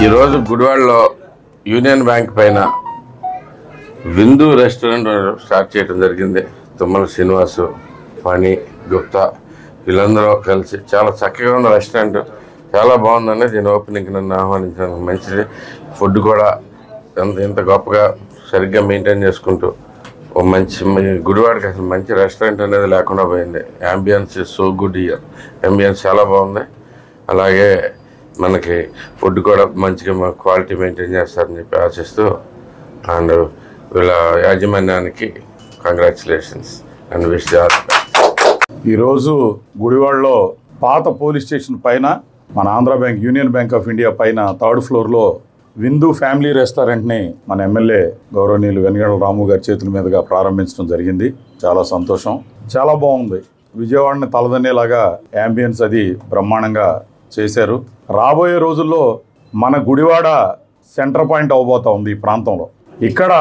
ఈరోజు గుడివాడలో union bank పైన విందు రెస్టారెంట్ స్టార్ట్ చేయడం జరిగింది. తుమ్మల శ్రీనివాసు, ఫణి, గుప్తా వీళ్ళందరూ కలిసి చాలా చక్కగా ఉన్న రెస్టారెంట్, చాలా బాగుందండి. దీని ఓపెనింగ్కి నన్ను ఆహ్వానించడానికి మంచిది. ఫుడ్ కూడా ఎంత గొప్పగా సరిగ్గా మెయింటైన్ చేసుకుంటూ ఓ మంచి గుడివాడకి అసలు మంచి రెస్టారెంట్ అనేది లేకుండా పోయింది. Ambience so good year, ambience చాలా బాగుంది. అలాగే మనకి ఫుడ్ కూడా మంచిగా క్వాలిటీ మెయింటైన్ చేస్తారని చెప్పి ఆశిస్తూ, అండ్ వీళ్ళ యాజమాన్యానికి congratulations and wish the all the best. ఈరోజు గుడివాడలో పాత పోలీస్ స్టేషన్ పైన మన Andhra bank, union bank of India పైన 3rd ఫ్లోర్లో విందు ఫ్యామిలీ రెస్టారెంట్ని మన ఎమ్మెల్యే గౌరవనీయులు వెనగండ్ల రాము గారి చేతుల మీదుగా ప్రారంభించడం జరిగింది. చాలా సంతోషం, చాలా బాగుంది. విజయవాడని తలదన్నేలాగా యాంబియన్స్ అది బ్రహ్మాండంగా చేశారు. రాబోయే రోజుల్లో మన గుడివాడ సెంటర్ పాయింట్ అవబోతా ఉంది. ఈ ప్రాంతంలో ఇక్కడ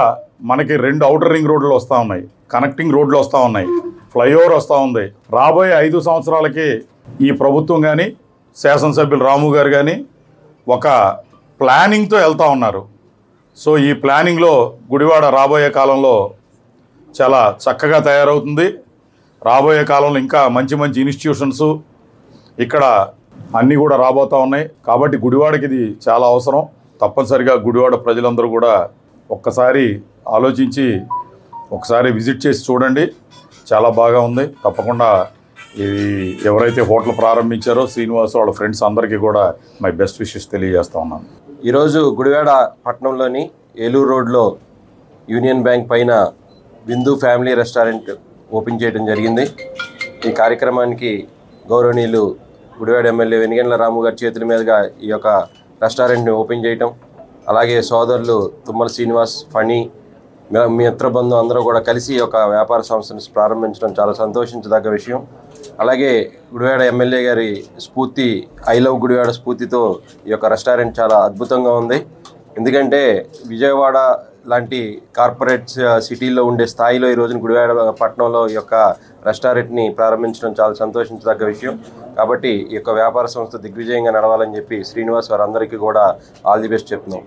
మనకి 2 ఔటర్ రింగ్ రోడ్లు వస్తూ ఉన్నాయి, కనెక్టింగ్ రోడ్లు వస్తూ ఉన్నాయి, ఫ్లైఓవర్ వస్తూ ఉంది. రాబోయే 5 సంవత్సరాలకి ఈ ప్రభుత్వం కానీ శాసనసభ్యులు రాము గారు కానీ ఒక ప్లానింగ్తో వెళ్తూ ఉన్నారు. సో ఈ ప్లానింగ్లో గుడివాడ రాబోయే కాలంలో చాలా చక్కగా తయారవుతుంది. రాబోయే కాలంలో ఇంకా మంచి మంచి ఇన్స్టిట్యూషన్స్ ఇక్కడ అన్నీ కూడా రాబోతూ ఉన్నాయి. కాబట్టి గుడివాడకి ఇది చాలా అవసరం. తప్పనిసరిగా గుడివాడ ప్రజలందరూ కూడా ఒక్కసారి ఆలోచించి ఒకసారి విజిట్ చేసి చూడండి. చాలా బాగా ఉంది. తప్పకుండా ఇది ఎవరైతే హోటల్ ప్రారంభించారో శ్రీనివాస్ వాళ్ళ ఫ్రెండ్స్ అందరికీ కూడా మై బెస్ట్ విషెస్ తెలియజేస్తూ ఉన్నాను. ఈరోజు గుడివాడ పట్టణంలోని ఏలూరు రోడ్లో యూనియన్ బ్యాంక్ పైన విందు ఫ్యామిలీ రెస్టారెంట్ ఓపెన్ చేయడం జరిగింది. ఈ కార్యక్రమానికి గౌరవనీయులు గుడివాడ ఎమ్మెల్యే వెనగండ్ల రాము గారి చేతుల మీదుగా ఈ యొక్క రెస్టారెంట్ని ఓపెన్ చేయటం, అలాగే సోదరులు తుమ్మల శ్రీనివాస్, ఫణి, మిత్రబంధు అందరూ కూడా కలిసి ఈ యొక్క వ్యాపార సంస్థను ప్రారంభించడం చాలా సంతోషించదగ్గ విషయం. అలాగే గుడివాడ ఎమ్మెల్యే గారి స్ఫూర్తి, ఐ లవ్ గుడివాడ స్ఫూర్తితో ఈ యొక్క రెస్టారెంట్ చాలా అద్భుతంగా ఉంది. ఎందుకంటే విజయవాడ లాంటి కార్పొరేట్ సిటీల్లో ఉండే స్థాయిలో ఈ రోజున గుడివాడ పట్టణంలో ఈ యొక్క రెస్టారెంట్ని ప్రారంభించడం చాలా సంతోషించదగ్గ విషయం. కాబట్టి ఈ యొక్క వ్యాపార సంస్థ దిగ్విజయంగా నడవాలని చెప్పి శ్రీనివాస్ వారందరికీ కూడా ఆల్ ది బెస్ట్ చెప్తున్నాం.